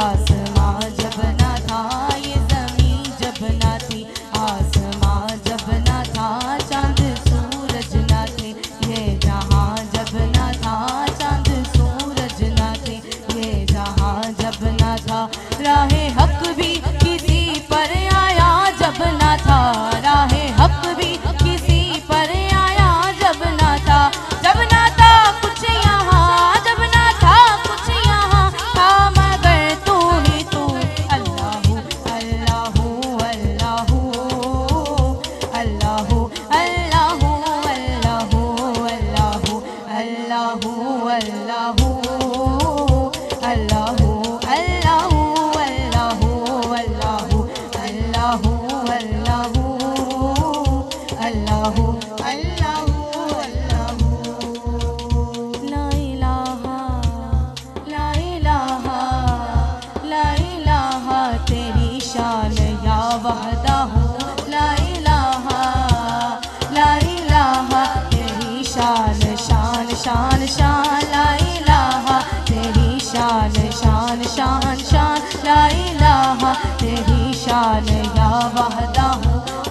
آسماں جب نہ تھا یہ زمین جب نہ تھی آسماں جب نہ تھا چاند سورج نہ تھے یہ جہاں جب نہ تھا چاند سورج نہ تھے یہ جہاں جب نہ تھا راہ حق بھی کسی پر آیا جب نہ تھا راہ حق بھی کسی پر آیا جب نہ تھا کچھ یہاں جب نہ تھا کچھ یہاں تھا مگر تو ہی تو اللہ اللہ اللہ اللہ اللہ اللہ اللہ اللہ وحدہ لا الہ لا الہ تیری شان شان شان شان لا الہ تیری شان شان شان شان لا الہ تیری شان یا وحدہ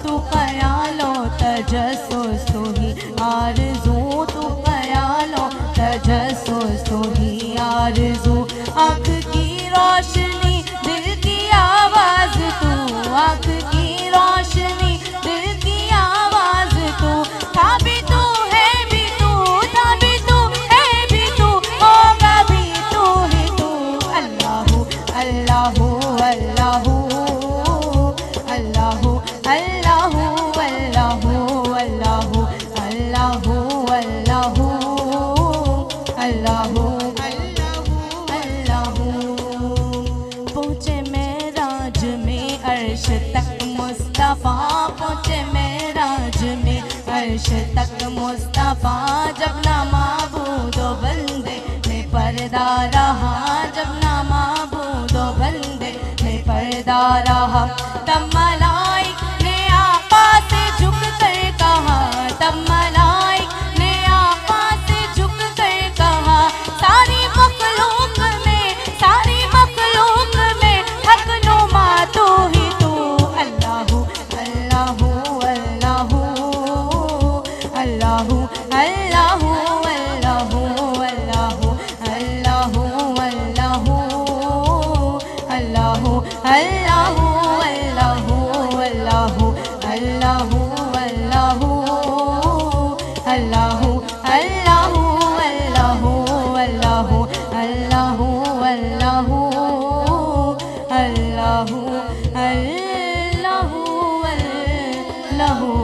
تو خیال و تجسس تو ہی آرزو تو خیال و تجسس تو ہی آرزو آنکھ کی روشنی دل کی آواز تو آنکھ کی روشنی دل کی آواز تو تھا بھی تو ہے بھی تو تھا بھی تو ہے بھی تو ہوگا بھی تو ہی تو اللہ اللہ اللہ اللہ اللہ اللہ اللہ اللہ اللہ اللہ پہنچے معراج میں عرش تک مصطفیٰ پہنچے معراج میں عرش تک مصطفیٰ جب نہ معبود و بندے میں پردہ رہا جب نہ معبود و بندے میں پردہ رہا تب ملائک نے آقا سے جھک کر کہا تب ملائک نے آقا سے جھک کر کہا ساری مخلوق میں حق نما تو ہی تو اللہ اللہ اللہ اللہ اللہ اللہ اللہ اللہ اللہ اللہ اللہ اللہ اللہ